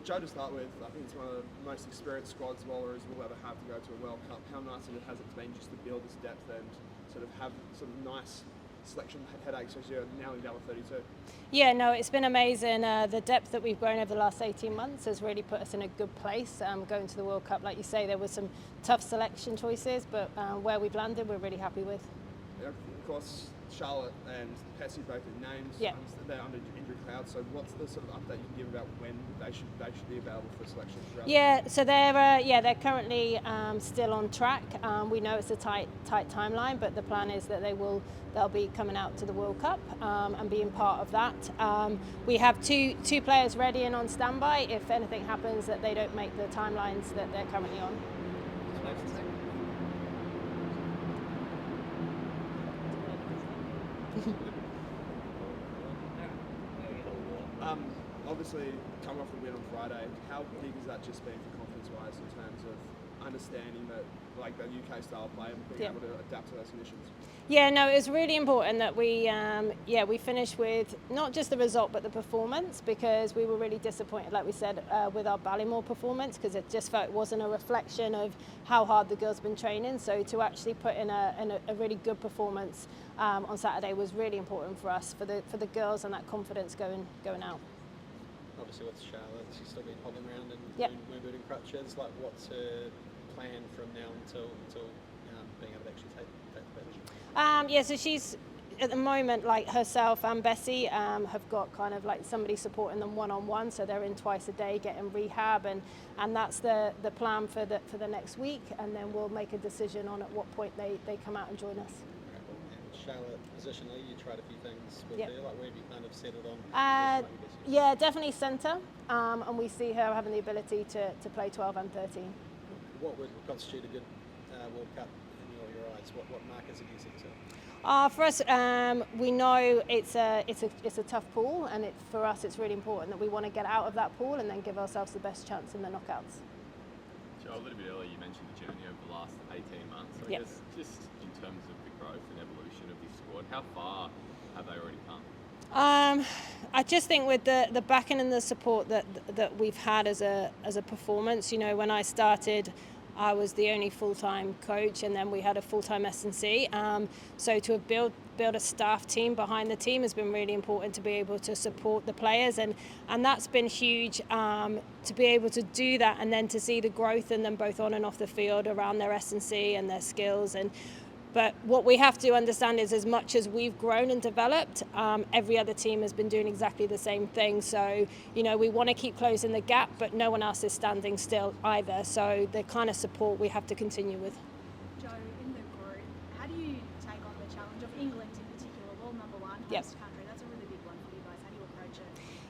Joe, to start with, I think it's one of the most experienced squads Wallaroos will ever have to go to a World Cup. How nice has it been just to build this depth and sort of have sort of nice selection headaches as you're now in Dallas 32? Yeah, no, it's been amazing. The depth that we've grown over the last 18 months has really put us in a good place. Going to the World Cup, like you say, there were some tough selection choices, but where we've landed, we're really happy with. Yeah, of course, Charlotte and Pessy both in names. Yeah. They're under injury cloud. So what's the sort of update you can give about when they should be available for selection? Yeah, so they're currently still on track. We know it's a tight timeline, but the plan is that they'll be coming out to the World Cup and being part of that. We have two players ready and on standby if anything happens that they don't make the timelines that they're currently on. Obviously, coming off the win on Friday, how big has that just been for confidence-wise in terms of understanding that, like the UK style play and being able to adapt to those conditions? Yeah, no, it was really important that we finished with not just the result but the performance, because we were really disappointed, like we said, with our Ballymore performance, because it just felt it wasn't a reflection of how hard the girls been training. So to actually put in a really good performance on Saturday was really important for us, for the girls, and that confidence going out. Obviously with Charlotte, she's still been hobbling around and moving crutches. Like, what's her plan from now until being able to actually take the pitch? So she's at the moment, like herself and Bessie have got kind of like somebody supporting them one-on-one, so they're in twice a day getting rehab, and that's the plan for the next week, and then we'll make a decision on at what point they come out and join us. Charlotte, positionally, you tried a few things with her, like where have you kind of settled on? Yeah, definitely centre, and we see her having the ability to play 12 and 13. What would constitute a good World Cup in your eyes? What markers have you seen so? For us, we know it's a tough pool, and for us it's really important that we want to get out of that pool and then give ourselves the best chance in the knockouts. Joe, a little bit earlier you mentioned the journey over the last 18 months. I guess just in terms of the growth and evolution of this squad, how far have they already come? I just think with the backing and the support that we've had as a performance, you know, when I started, I was the only full-time coach, and then we had a full-time S&C. So to have built a staff team behind the team has been really important, to be able to support the players, and that's been huge, to be able to do that, and then to see the growth in them both on and off the field around their S&C and their skills. But what we have to understand is, as much as we've grown and developed, every other team has been doing exactly the same thing. So, you know, we want to keep closing the gap, but no one else is standing still either. So the kind of support we have to continue with. Joe, in the group, how do you take on the challenge of England in particular, world number one, host country? That's a really big one for you guys. How do you approach it?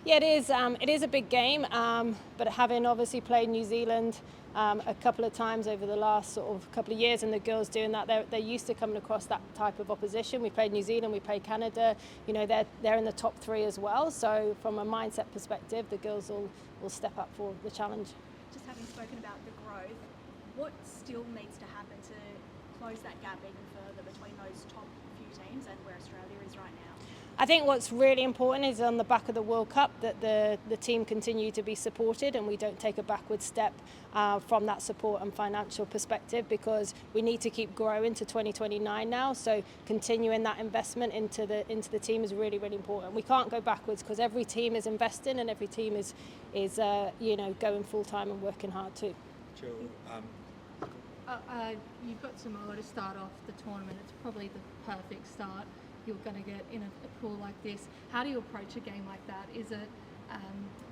Yeah, it is. It is a big game, but having obviously played New Zealand a couple of times over the last sort of couple of years, and the girls doing that, they're used to coming across that type of opposition. We played New Zealand, we played Canada. You know, they're in the top three as well. So from a mindset perspective, the girls will step up for the challenge. Just having spoken about the growth, what still needs to happen to close that gap even further between those top few teams and where Australia is right now? I think what's really important is on the back of the World Cup that the team continue to be supported, and we don't take a backward step from that support and financial perspective, because we need to keep growing to 2029 now. So continuing that investment into the team is really, really important. We can't go backwards, because every team is investing and every team is going full time and working hard too. Jill, you've got Samoa to start off the tournament. It's probably the perfect start you're going to get in a pool like this. How do you approach a game like that? Is it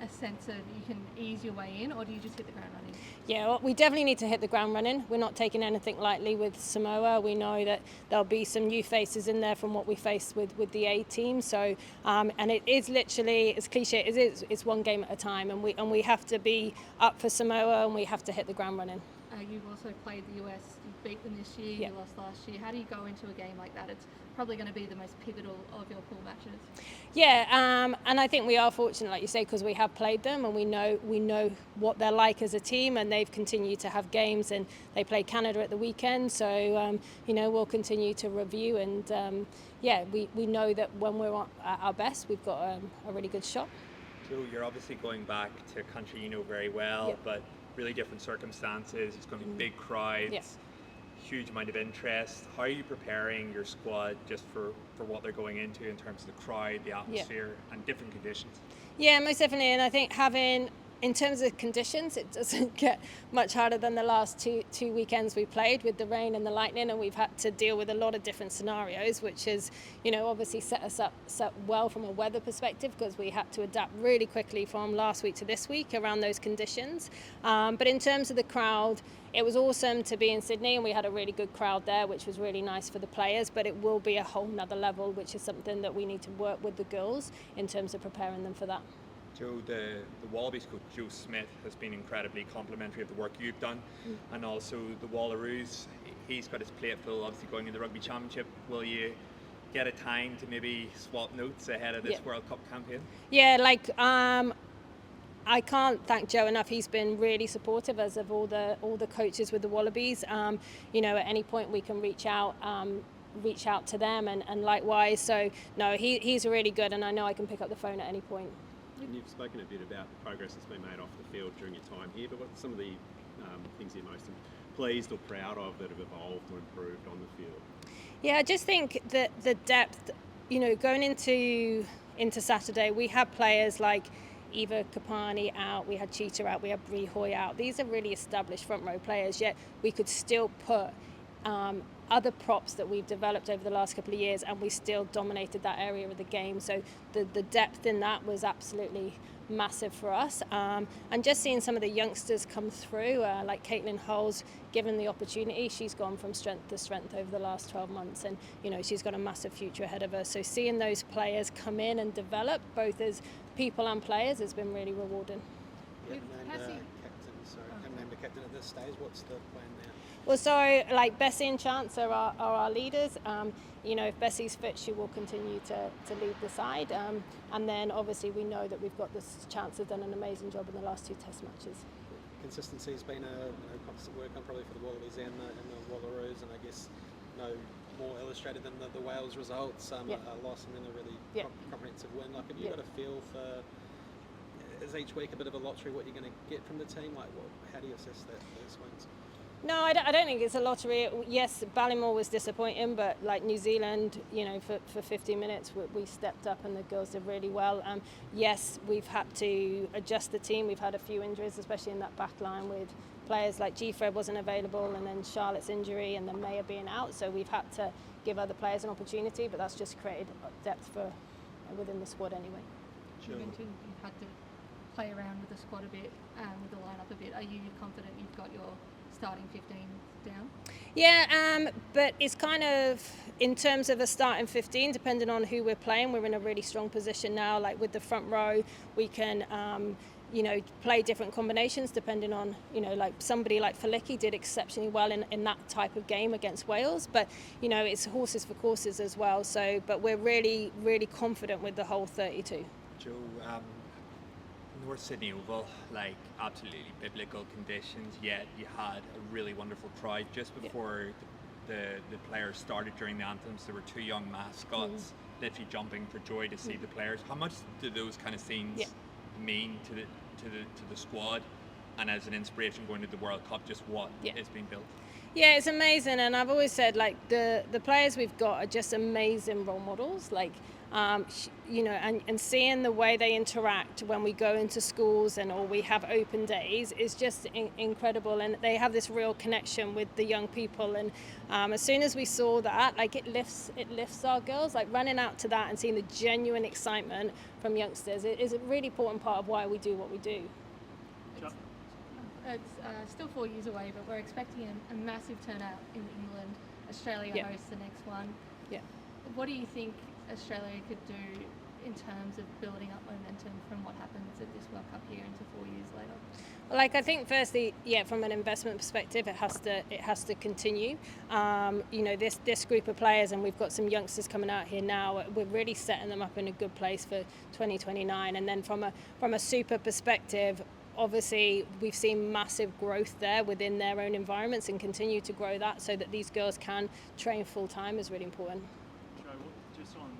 a sense of you can ease your way in, or do you just hit the ground running? Yeah, well, we definitely need to hit the ground running. We're not taking anything lightly with Samoa. We know that there'll be some new faces in there from what we faced with the A team. So, and it is literally, as cliche as it is, it's one game at a time, and we have to be up for Samoa, and we have to hit the ground running. You've also played the US, you've beat them this year, you lost last year. How do you go into a game like that? It's probably going to be the most pivotal of your pool matches. Yeah, and I think we are fortunate, like you say, because we have played them, and we know what they're like as a team, and they've continued to have games, and they play Canada at the weekend. So we'll continue to review, and we know that when we're at our best, we've got a really good shot. So you're obviously going back to a country you know very well, Yeah. but really different circumstances. It's going to be big crowds, Yeah. huge amount of interest. How are you preparing your squad just for what they're going into in terms of the crowd, the atmosphere, and different conditions? Yeah, most definitely. And I think in terms of conditions, it doesn't get much harder than the last two weekends we played with the rain and the lightning, and we've had to deal with a lot of different scenarios, which has, obviously set us up well from a weather perspective, because we had to adapt really quickly from last week to this week around those conditions. But in terms of the crowd, it was awesome to be in Sydney, and we had a really good crowd there, which was really nice for the players, but it will be a whole nother level, which is something that we need to work with the girls in terms of preparing them for that. Joe, the Wallabies coach Joe Smith has been incredibly complimentary of the work you've done, and also the Wallaroos. He's got his plate full, obviously going in the Rugby Championship. Will you get a time to maybe swap notes ahead of this World Cup campaign? Yeah, I can't thank Joe enough. He's been really supportive, as of all the coaches with the Wallabies. At any point we can reach out to them, and likewise. So no, he's really good, and I know I can pick up the phone at any point. And you've spoken a bit about the progress that's been made off the field during your time here, but what's some of the things you're most pleased or proud of that have evolved or improved on the field? Yeah, I just think that the depth, going into Saturday, we had players like Eva Kapani out, we had Cheetah out, we had Bree Hoy out. These are really established front row players, yet we could still put other props that we've developed over the last couple of years, and we still dominated that area of the game. So the depth in that was absolutely massive for us. And just seeing some of the youngsters come through, like Caitlin Hull's, given the opportunity, she's gone from strength to strength over the last 12 months, and she's got a massive future ahead of her. So seeing those players come in and develop, both as people and players, has been really rewarding. You haven't named a captain at this stage. What's the plan now? Well, so Bessie and Chance are our leaders. If Bessie's fit, she will continue to lead the side. And then obviously we know that we've got this Chance has done an amazing job in the last 2 test matches. Consistency has been a constant work on probably for the Wallabies and the Wallaroos, and I guess no more illustrated than the Wales results. A loss and then a really comprehensive win. Have you got a feel for, is each week a bit of a lottery what you're going to get from the team? How do you assess those wins? No, I don't think it's a lottery. Yes, Ballymore was disappointing, but New Zealand, for 50 minutes we stepped up and the girls did really well. Yes, we've had to adjust the team. We've had a few injuries, especially in that back line, with players like G-Fred wasn't available, and then Charlotte's injury, and then Maya being out. So we've had to give other players an opportunity, but that's just created depth within the squad anyway. You mentioned you've had to play around with the squad a bit, with the lineup a bit. Are you confident you've got your starting 15 down? Yeah, but it's kind of, in terms of a starting 15, depending on who we're playing, we're in a really strong position now. With the front row, we can play different combinations depending on, somebody like Felicki did exceptionally well in that type of game against Wales, but it's horses for courses as well. So, but we're really, really confident with the whole 32. Joe, North Sydney Oval, absolutely biblical conditions, yet you had a really wonderful crowd. Just before the players started during the anthems, there were 2 young mascots literally jumping for joy to see the players. How much do those kind of scenes mean to the squad, and as an inspiration going to the World Cup, just what is being built? Yeah, it's amazing, and I've always said the players we've got are just amazing role models. And seeing the way they interact when we go into schools or we have open days is just incredible, and they have this real connection with the young people. And as soon as we saw that, it lifts our girls. Running out to that and seeing the genuine excitement from youngsters is a really important part of why we do what we do. It's still 4 years away, but we're expecting a massive turnout in England. Australia hosts the next one. Yeah. What do you think Australia could do in terms of building up momentum from what happens at this World Cup here into 4 years later? Well, I think firstly, from an investment perspective, it has to continue. This group of players, and we've got some youngsters coming out here now. We're really setting them up in a good place for 2029. And then from a super perspective, obviously we've seen massive growth there within their own environments, and continue to grow that so that these girls can train full time is really important. Joe, just on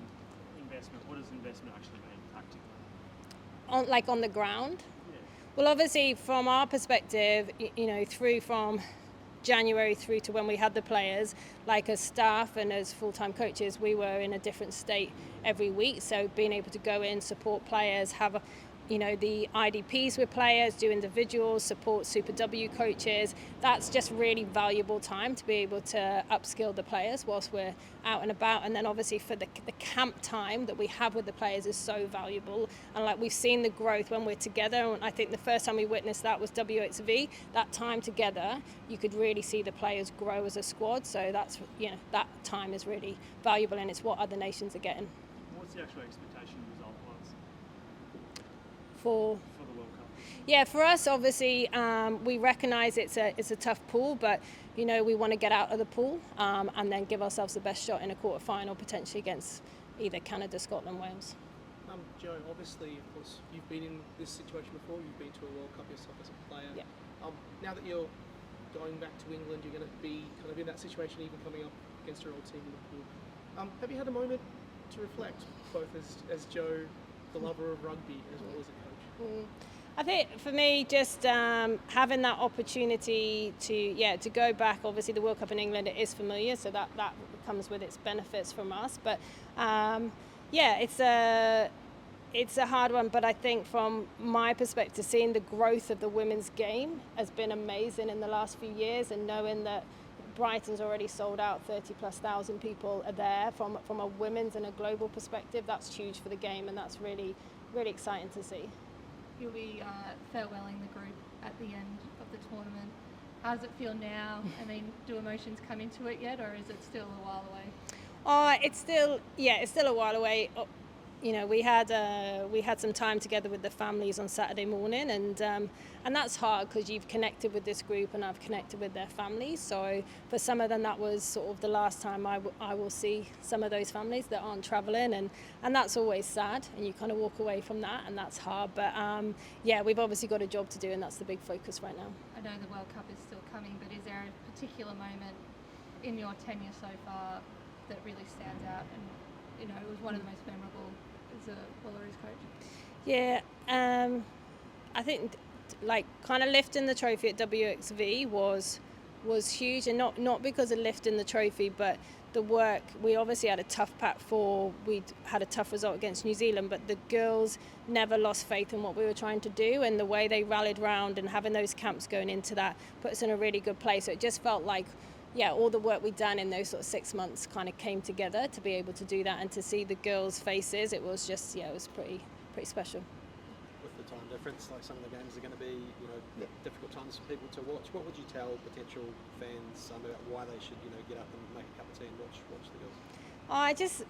investment, what does investment actually mean practically? on the ground. Well, obviously, from our perspective, through from January through to when we had the players, like as staff and as full-time coaches, we were in a different state every week. So being able to go in, support players, have the IDPs with players, do individuals, support Super W coaches. That's just really valuable time to be able to upskill the players whilst we're out and about. And then obviously for the camp time that we have with the players is so valuable. And like we've seen the growth when we're together. And I think the first time we witnessed that was WXV. That time together, you could really see the players grow as a squad. So that's, that time is really valuable, and it's what other nations are getting. What's the actual expectation result was For the World Cup? Yeah, for us, obviously, we recognise it's a tough pool, but we want to get out of the pool and then give ourselves the best shot in a quarter-final, potentially against either Canada, Scotland, Wales. Joe, obviously, of course, you've been in this situation before. You've been to a World Cup yourself as a player. Yeah. Now that you're going back to England, you're going to be kind of in that situation, even coming up against your old team in the pool. Have you had a moment to reflect, both as Joe, the lover of rugby, as well as a coach? I think for me, just having that opportunity to go back. Obviously, the World Cup in England, it is familiar, so that comes with its benefits from us. But it's a hard one. But I think from my perspective, seeing the growth of the women's game has been amazing in the last few years, and knowing that Brighton's already sold out, 30,000+ people are there from a women's and a global perspective. That's huge for the game, and that's really, really exciting to see. You'll be farewelling the group at the end of the tournament. How does it feel now? I mean, do emotions come into it yet, or is it still a while away? It's still a while away. We had some time together with the families on Saturday morning, and that's hard because you've connected with this group and I've connected with their families. So for some of them, that was sort of the last time I will see some of those families that aren't travelling, and that's always sad, and you kind of walk away from that, and that's hard. But we've obviously got a job to do, and that's the big focus right now. I know the World Cup is still coming, but is there a particular moment in your tenure so far that really stands out, and it was one of the most memorable as a Wallaroos coach? Yeah, I think kind of lifting the trophy at WXV was huge, and not because of lifting the trophy, but the work. We obviously had a tough Pac 4. We had a tough result against New Zealand, but the girls never lost faith in what we were trying to do, and the way they rallied round and having those camps going into that put us in a really good place. So it just felt like, all the work we'd done in those sort of 6 months kind of came together to be able to do that, and to see the girls' faces, it was just, it was pretty special. With the time difference, like some of the games are going to be, difficult times for people to watch. What would you tell potential fans about why they should, get up and make a cup of tea and watch the girls? I just,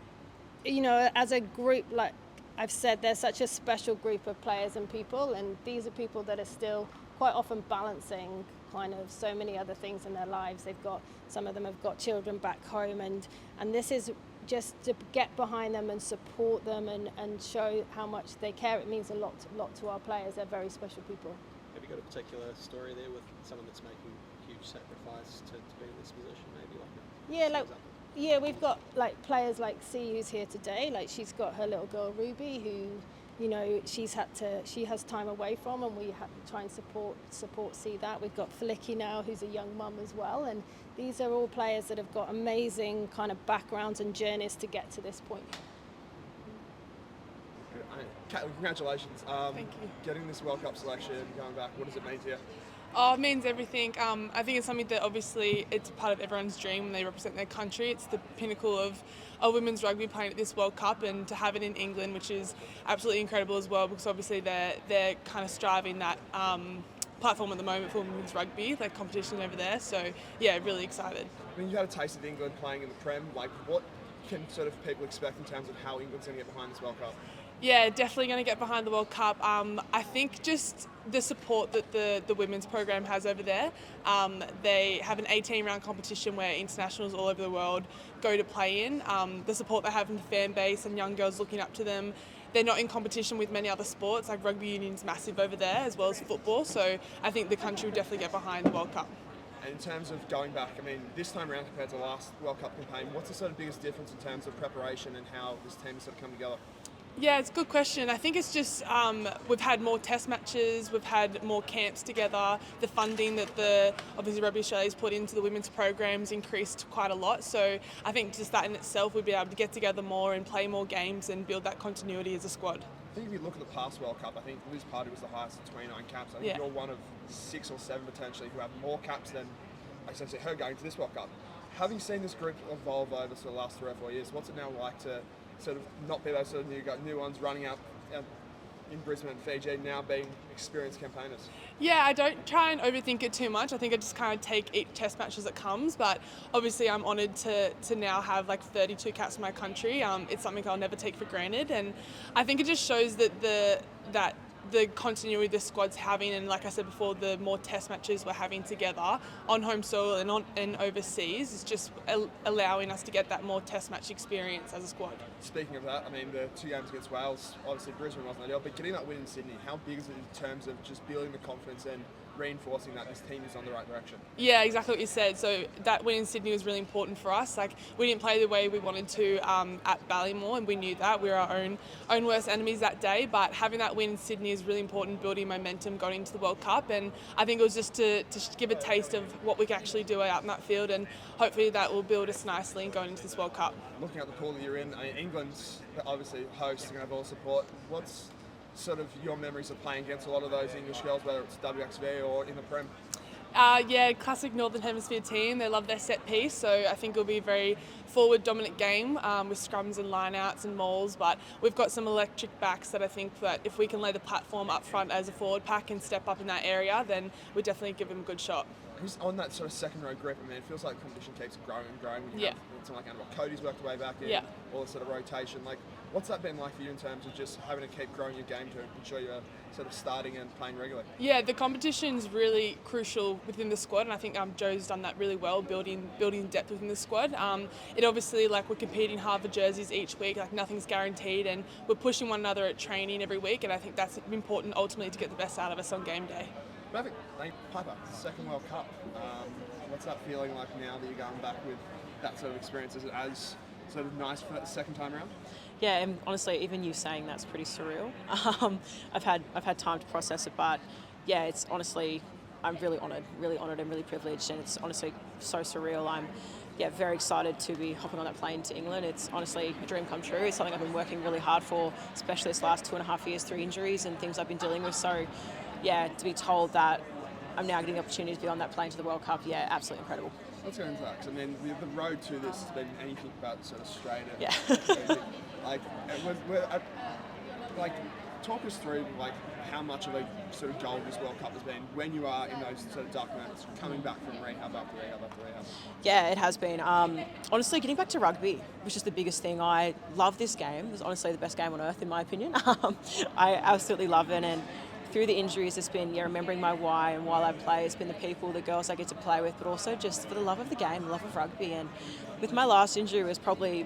as a group, like I've said, they're such a special group of players and people, and these are people that are still quite often balancing kind of so many other things in their lives. Some of them have got children back home, and this is just to get behind them and support them and show how much they care. It means a lot to our players. They're very special people. Have you got a particular story there with someone that's making a huge sacrifice to be in this position, maybe we've got players like C, who's here today. She's got her little girl Ruby, who she has time away from, and we have to try and support C that. We've got Flicky now, who's a young mum as well, and these are all players that have got amazing kind of backgrounds and journeys to get to this point. Congratulations. Thank you. Getting this World Cup selection, going back, what does it mean to you? Oh, it means everything. I think it's something that obviously it's part of everyone's dream when they represent their country. It's the pinnacle of women's rugby playing at this World Cup, and to have it in England, which is absolutely incredible as well, because obviously they're kind of striving that platform at the moment for women's rugby, competition over there. So yeah, really excited. I mean, you had a taste of England playing in the Prem. What can sort of people expect in terms of how England's going to get behind this World Cup? Yeah, definitely going to get behind the World Cup. I think just the support that the women's program has over there. They have an 18-round competition where internationals all over the world go to play in. The support they have from the fan base and young girls looking up to them. They're not in competition with many other sports, rugby union's massive over there, as well as football. So I think the country will definitely get behind the World Cup. And in terms of going back, I mean, this time around compared to the last World Cup campaign, what's the sort of biggest difference in terms of preparation and how this team has sort of come together? Yeah, it's a good question. I think it's just we've had more test matches, we've had more camps together. The funding that obviously Rugby Australia's put into the women's programs increased quite a lot. So I think just that in itself, we'd be able to get together more and play more games and build that continuity as a squad. I think if you look at the past World Cup, I think Liz Party was the highest at 29 caps. I think you're one of 6 or 7 potentially who have more caps than essentially her going to this World Cup. Having seen this group evolve over the last 3 or 4 years, what's it now like to sort of not be those sort of new ones running out in Brisbane and Fiji, now being experienced campaigners? Yeah, I don't try and overthink it too much. I think I just kind of take each test match as it comes, but obviously I'm honoured to now have like 32 caps in my country. It's something I'll never take for granted, and I think it just shows that the continuity the squad's having, and like I said before, the more test matches we're having together on home soil and overseas is just allowing us to get that more test match experience as a squad. Speaking of that, I mean, the 2 games against Wales, obviously Brisbane wasn't ideal, but getting that win in Sydney, how big is it in terms of just building the confidence and reinforcing that this team is on the right direction? Yeah, exactly what you said. So that win in Sydney was really important for us. Like, we didn't play the way we wanted to at Ballymore, and we knew that. We were our own worst enemies that day, but having that win in Sydney is really important, building momentum going into the World Cup, and I think it was just to give a taste of what we can actually do out in that field, and hopefully that will build us nicely going into this World Cup. Looking at the pool that you're in, I mean, England's obviously host and going to have all support. What's sort of your memories of playing against a lot of those English girls, whether it's WXV or in the Prem? Yeah, classic Northern Hemisphere team. They love their set piece, so I think it'll be a very forward dominant game with scrums and line-outs and mauls, but we've got some electric backs that I think that if we can lay the platform up front as a forward pack and step up in that area, then we definitely give them a good shot. Who's on that sort of second row grip? I mean, it feels like the competition keeps growing and growing. Someone like Annabelle Cody's worked her way back in, all the sort of rotation. Like, what's that been like for you in terms of just having to keep growing your game to ensure you're sort of starting and playing regularly? Yeah, the competition's really crucial within the squad, and I think Joe's done that really well, building depth within the squad. It obviously, like, we're competing hard for jerseys each week, like nothing's guaranteed, and we're pushing one another at training every week, and I think that's important ultimately to get the best out of us on game day. Perfect. Thank you, Piper. Second World Cup. What's that feeling like now that you're going back with that sort of experience? Is it as sort of nice for the second time around? Yeah, and honestly, even you saying that's pretty surreal. I've had time to process it, but yeah, it's honestly, I'm really honoured and really privileged, and it's honestly so surreal. I'm very excited to be hopping on that plane to England. It's honestly a dream come true. It's something I've been working really hard for, especially this last 2.5 years through injuries and things I've been dealing with. So yeah, to be told that I'm now getting the opportunity to be on that plane to the World Cup, yeah, absolutely incredible. Let's go into that, because I mean, the road to this has been anything but sort of straight. Yeah. Like, talk us through like how much of a sort of goal this World Cup has been when you are in those sort of dark moments, coming back from rehab after rehab after rehab. Yeah, it has been. Honestly, getting back to rugby was just the biggest thing. I love this game. It's honestly the best game on earth, in my opinion. I absolutely love it, and through the injuries, it's been remembering my why, and while I play, it's been the people, the girls I get to play with, but also just for the love of the game, the love of rugby. And with my last injury, it was probably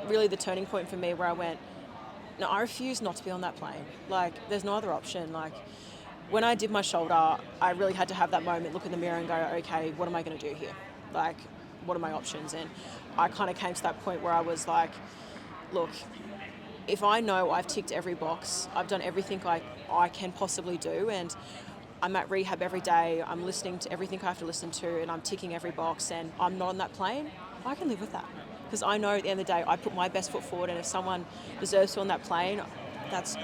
really the turning point for me, where I went, no, I refuse not to be on that plane. Like, there's no other option. Like, when I did my shoulder, I really had to have that moment, look in the mirror and go, okay, what am I going to do here? Like, what are my options? And I kind of came to that point where I was like, look, if I know I've ticked every box, I've done everything I can possibly do, and I'm at rehab every day, I'm listening to everything I have to listen to, and I'm ticking every box, and I'm not on that plane, I can live with that. Because I know at the end of the day, I put my best foot forward, and if someone deserves to on that plane,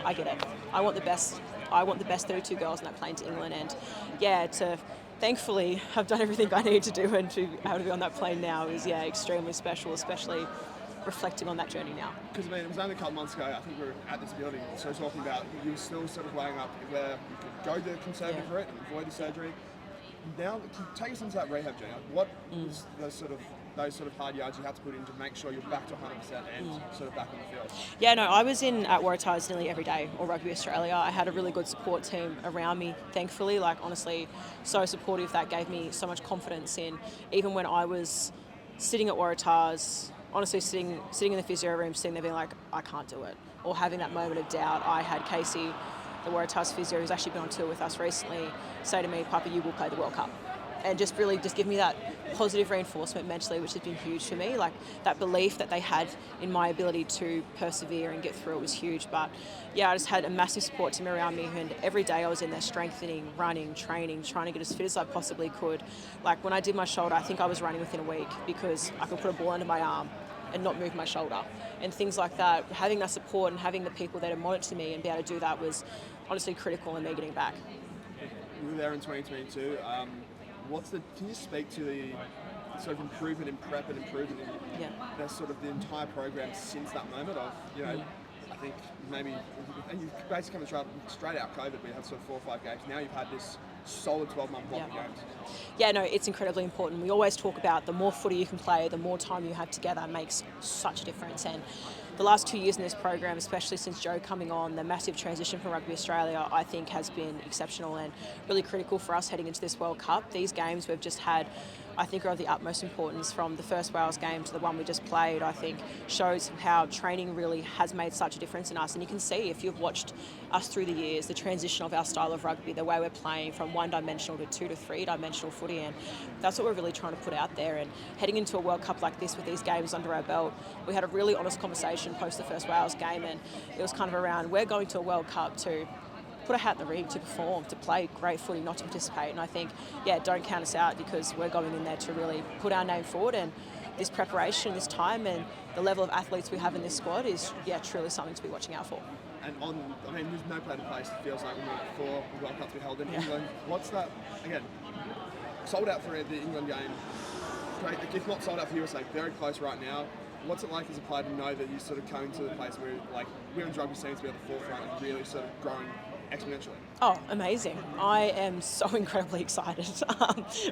I get it. I want the best 32 girls on that plane to England, and yeah, to thankfully have done everything I need to do, and to be able to be on that plane now is extremely special, especially reflecting on that journey now. Because I mean, it was only a couple months ago, I think we were at this building, so talking about you were still sort of weighing up where you could go the conservative route and avoid the surgery. Now, take us into that rehab journey. What was those sort of hard yards you had to put in to make sure you're back to 100% and sort of back on the field? Yeah, no, I was in at Wallaroos nearly every day, or Rugby Australia. I had a really good support team around me, thankfully. Like, honestly, so supportive. That gave me so much confidence in, even when I was sitting at Waratahs, honestly sitting in the physio room, sitting there being like, I can't do it, or having that moment of doubt. I had Casey, the Waratahs physio, who's actually been on tour with us recently, say to me, Papa, you will play the World Cup. and just really just give me that positive reinforcement mentally, which has been huge for me. Like that belief that they had in my ability to persevere and get through it was huge. But yeah, I just had a massive support team around me, and every day I was in there strengthening, running, training, trying to get as fit as I possibly could. Like when I did my shoulder, I think I was running within a week because I could put a ball under my arm and not move my shoulder and things like that. Having that support and having the people that are monitor me and be able to do that was honestly critical in me getting back. You were there in 2022. Can you speak to the sort of improvement in prep and improvement in the sort of the entire program since that moment of, you know, I think maybe, and you've basically come straight out of COVID, we had sort of 4 or 5 games. Now you've had this solid 12-month block of games. Yeah, no, it's incredibly important. We always talk about the more footy you can play, the more time you have together makes such a difference. And the last 2 years in this program, especially since Joe coming on, the massive transition for Rugby Australia, I think has been exceptional and really critical for us heading into this World Cup. These games we've just had, I think, are of the utmost importance. From the first Wales game to the one we just played, I think shows how training really has made such a difference in us. And you can see, if you've watched us through the years, the transition of our style of rugby, the way we're playing from one-dimensional to 2 to 3-dimensional footy, and that's what we're really trying to put out there. And heading into a World Cup like this with these games under our belt, we had a really honest conversation post the first Wales game, and it was kind of around, we're going to a World Cup to put a hat in the ring, to perform, to play great footy, not to participate. And I think, don't count us out, because we're going in there to really put our name forward. And this preparation, this time, and the level of athletes we have in this squad is, truly something to be watching out for. And there's no plan in place, it feels like, for the World Cup to be held in England. What's that, again, sold out for the England game, great, if not sold out for USA, very close right now. What's it like as a player to know that you're sort of coming to the place where, like, women's rugby seems to be at the forefront and really sort of growing exponentially? Oh, amazing. I am so incredibly excited.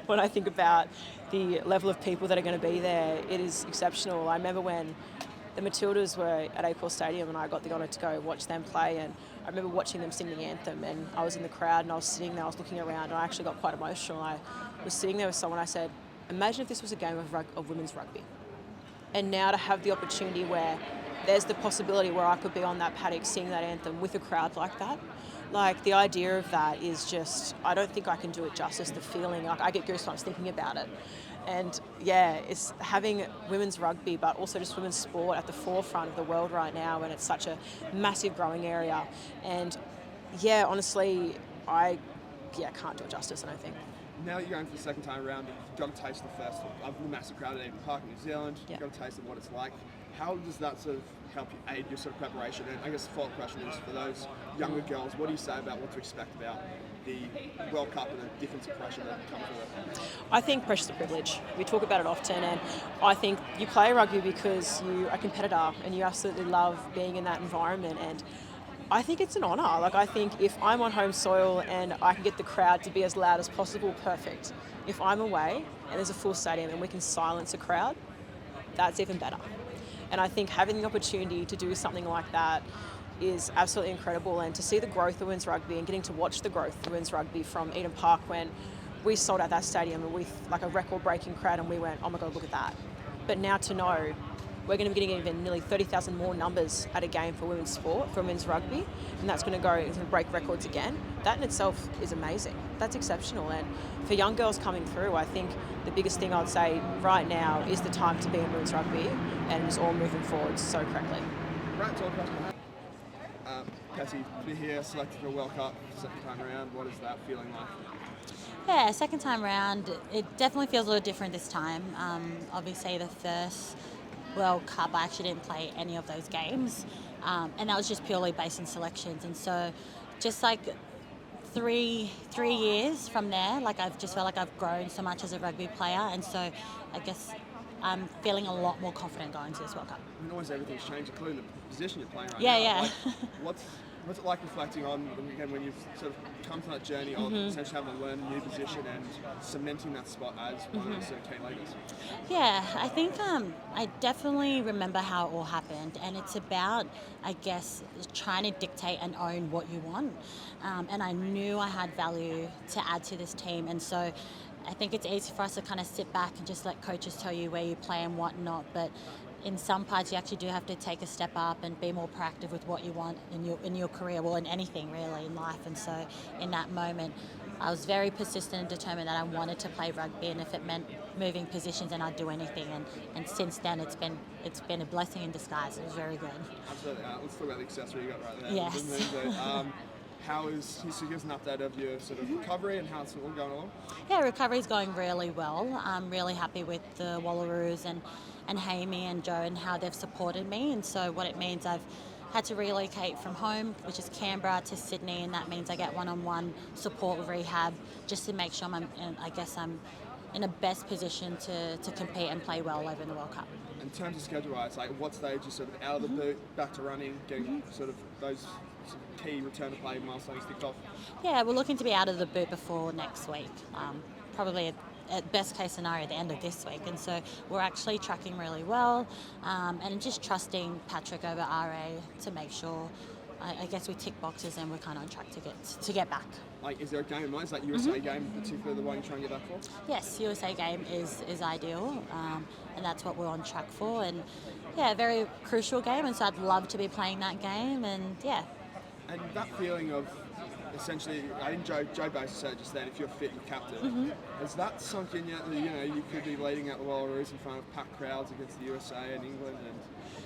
When I think about the level of people that are going to be there, it is exceptional. I remember when the Matildas were at Accor Stadium and I got the honour to go watch them play, and I remember watching them sing the anthem, and I was in the crowd and I was sitting there, I was looking around, and I actually got quite emotional. I was sitting there with someone, I said, imagine if this was a game of women's rugby. And now to have the opportunity where there's the possibility where I could be on that paddock singing that anthem with a crowd like that. Like, the idea of that is just, I don't think I can do it justice, the feeling. Like, I get goosebumps thinking about it. And it's having women's rugby, but also just women's sport at the forefront of the world right now, and it's such a massive growing area. And honestly, I can't do it justice, I don't think. Now that you're going for the second time around, you've got a taste of the first of the massive crowd at Eden Park in New Zealand. You've got a taste of what it's like. How does that sort of help you aid your sort of preparation? And I guess the follow-up question is, for those younger girls, what do you say about what to expect about the World Cup and the difference of pressure that comes with it? I think pressure's a privilege. We talk about it often, and I think you play rugby because you're a competitor and you absolutely love being in that environment. And I think it's an honour. Like, I think if I'm on home soil and I can get the crowd to be as loud as possible, perfect. If I'm away and there's a full stadium and we can silence a crowd, that's even better. And I think having the opportunity to do something like that is absolutely incredible, and to see the growth of women's rugby and getting to watch the growth of women's rugby from Eden Park, when we sold out that stadium and with like a record-breaking crowd, and we went, oh my God, look at that. But now to know we're going to be getting even nearly 30,000 more numbers at a game for women's sport, for women's rugby, and that's going to break records again. That in itself is amazing. That's exceptional. And for young girls coming through, I think the biggest thing I'd say right now is the time to be in women's rugby, and it's all moving forward so correctly. Right, talk about Cassie, to be here, selected for a World Cup, second time around, what is that feeling like? Yeah, second time around, it definitely feels a little different this time. Obviously the first World Cup, I actually didn't play any of those games, and that was just purely based on selections. And so just like three years from there, like I've just felt like I've grown so much as a rugby player, and so I guess I'm feeling a lot more confident going to this World Cup. I mean, always everything's changed, including the position you're playing right now. Yeah. Like, what's it like reflecting on, again, when you've sort of come to that journey of essentially having to learn a new position and cementing that spot as one of the sort of key leaders? Yeah, I think I definitely remember how it all happened, and it's about, I guess, trying to dictate and own what you want. And I knew I had value to add to this team, and so I think it's easy for us to kind of sit back and just let coaches tell you where you play and what not, but in some parts you actually do have to take a step up and be more proactive with what you want in your career, well, in anything really in life. And so in that moment, I was very persistent and determined that I wanted to play rugby, and if it meant moving positions, then I'd do anything. And since then, it's been a blessing in disguise. It was very good. Absolutely. Let's talk about the accessory you got right there. Yes. Can you give us an update of your sort of recovery and how it's all going along? Yeah, recovery's going really well. I'm really happy with the Wallaroos and Hamey and Joe and how they've supported me. And so what it means, I've had to relocate from home, which is Canberra, to Sydney, and that means I get one-on-one support with rehab just to make sure I'm in a best position to compete and play well over in the World Cup. In terms of schedule-wise, like what stage is sort of out of the boot, back to running, getting sort of those sort of key return to play milestones ticked off? Yeah, we're looking to be out of the boot before next week. Probably at best case scenario at the end of this week, and so we're actually tracking really well, and just trusting Patrick over RA to make sure. I guess we tick boxes and we're kind of on track to get back. Like, is there a game in mind? Is that USA game particularly the one you're trying to get back for? Yes, USA game is ideal, and that's what we're on track for. And yeah, a very crucial game, and so I'd love to be playing that game. And yeah. And that feeling of essentially, I think Joe basically said just then, if you're fit, you're captain. Has that sunk in yet? You could be leading out the Wallaroos in front of packed crowds against the USA and England,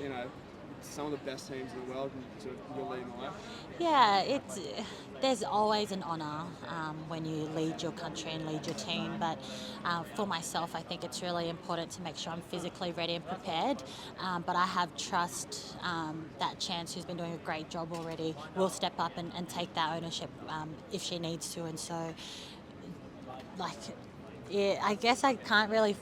and some of the best teams in the world, and you're leading the way? Yeah, there's always an honour when you lead your country and lead your team, but for myself, I think it's really important to make sure I'm physically ready and prepared, but I have trust that Chance, who's been doing a great job already, will step up and take that ownership if she needs to. And so, I guess I can't really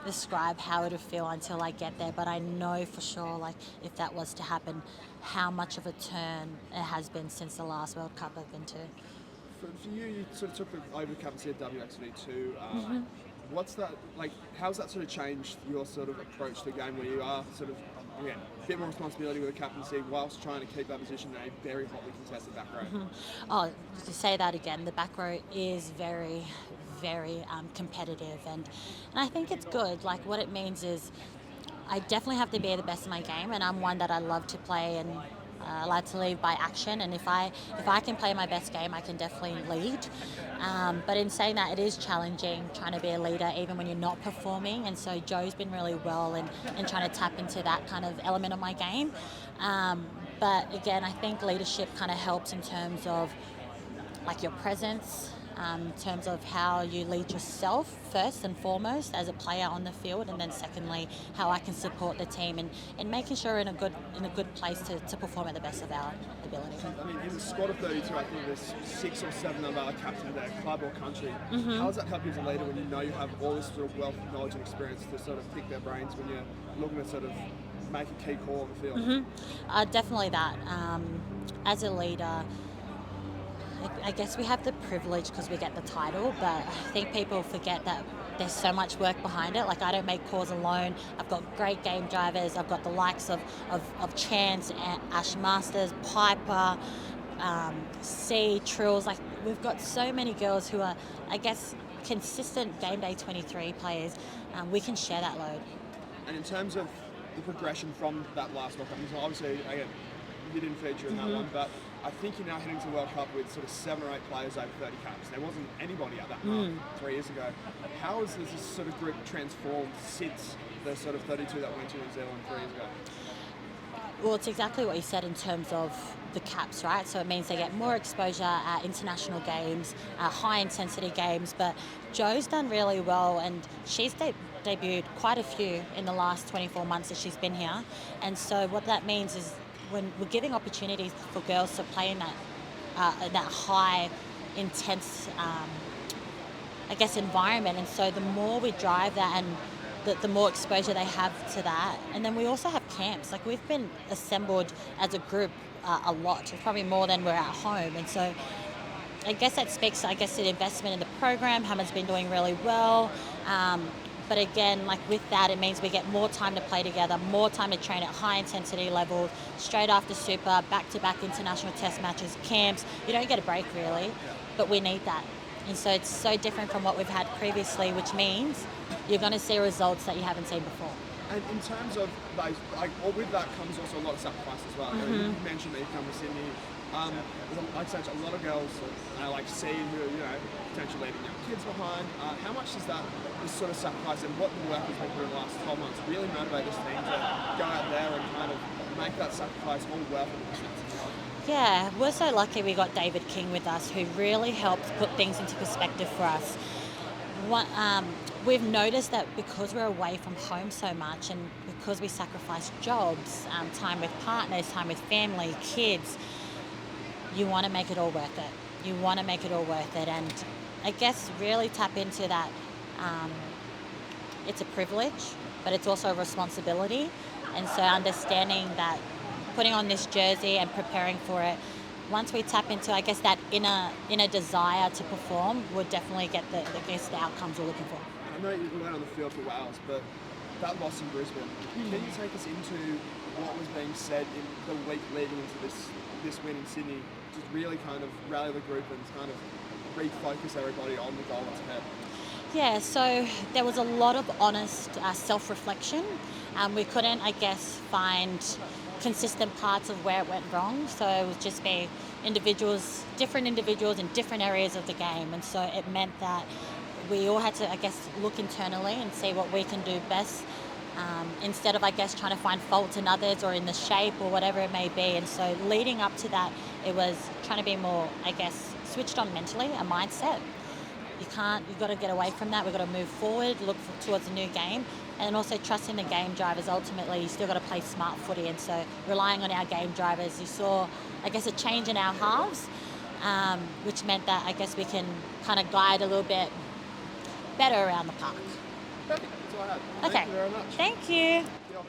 describe how it would feel until I get there, but I know for sure, if that was to happen, how much of a turn it has been since the last World Cup I've been to. For you sort of took over the captaincy at WXV2. What's that like? How's that sort of changed your sort of approach to the game, where you are sort of a bit more responsibility with the captaincy whilst trying to keep that position in a very hotly contested back row? Oh, to say that again, the back row is very competitive, and I think it's good. What it means is I definitely have to be the best in my game, and I'm one that I love to play and I like to lead by action, and if I can play my best game, I can definitely lead. But in saying that, it is challenging trying to be a leader even when you're not performing, and so Joe's been really well in trying to tap into that kind of element of my game. But again, I think leadership kind of helps in terms of your presence, in terms of how you lead yourself first and foremost as a player on the field, and then secondly how I can support the team and making sure we're in a good place to perform at the best of our ability. I mean, in the squad of 32, I think there's 6 or 7 other captains there, club or country. How does that help you as a leader when you know you have all this sort of wealth of knowledge and experience to sort of pick their brains when you're looking to sort of make a key call on the field? Definitely that. As a leader, I guess we have the privilege because we get the title, but I think people forget that there's so much work behind it. I don't make calls alone. I've got great game drivers. I've got the likes of Chance, Ash Masters, Piper, C, Trills. We've got so many girls who are, I guess, consistent game day 23 players. We can share that load. And in terms of the progression from that last World Cup, because obviously, again, you didn't feature in that one, but I think you're now heading to the World Cup with sort of 7 or 8 players over 30 caps. There wasn't anybody at that mark 3 years ago. How has this sort of group transformed since the sort of 32 that went to New Zealand 3 years ago? Well, it's exactly what you said in terms of the caps, right? So it means they get more exposure at international games, high-intensity games, but Joe's done really well, and she's debuted quite a few in the last 24 months that she's been here. And so what that means is when we're giving opportunities for girls to play in that high, intense, environment. And so the more we drive that, and the more exposure they have to that. And then we also have camps. We've been assembled as a group a lot, probably more than we're at home. And so I guess that speaks, to the investment in the program. Hammer's been doing really well. But again, with that, it means we get more time to play together, more time to train at high intensity level, straight after Super, back-to-back international test matches, camps. You don't get a break really, but we need that. And so it's so different from what we've had previously, which means you're going to see results that you haven't seen before. And in terms of those, with that comes also a lot of sacrifice as well. You mentioned that you come to Sydney, Like I said, a lot of girls like see who potentially leaving young kids behind. How much does this sort of sacrifice and what the work has been through in the last 12 months really motivate this team to go out there and kind of make that sacrifice all worth it? Yeah, we're so lucky we got David King with us, who really helped put things into perspective for us. We've noticed that because we're away from home so much and because we sacrifice jobs, time with partners, time with family, kids, you want to make it all worth it. You want to make it all worth it, and I guess really tap into that. It's a privilege, but it's also a responsibility, and so understanding that putting on this jersey and preparing for it, once we tap into, I guess, that inner desire to perform, we'll definitely get the outcomes we're looking for. I know you went on the field for Wales, but that loss in Brisbane, can you take us into what was being said in the week leading into this win in Sydney, just really kind of rally the group and kind of refocus everybody on the goal that's ahead? Yeah, so there was a lot of honest self-reflection. We couldn't, I guess, find consistent parts of where it went wrong, so it would just be different individuals in different areas of the game, and so it meant that we all had to, I guess, look internally and see what we can do best, instead of, I guess, trying to find faults in others or in the shape or whatever it may be. And so leading up to that, it was trying to be more, I guess, switched on mentally, a mindset. You've got to get away from that. We've got to move forward, look towards a new game, and also trusting the game drivers. Ultimately, you still got to play smart footy, and so relying on our game drivers. You saw, I guess, a change in our halves, which meant that, I guess, we can kind of guide a little bit better around the park. Perfect. That's all I had. Okay. Thank you very much. Thank you. Yeah.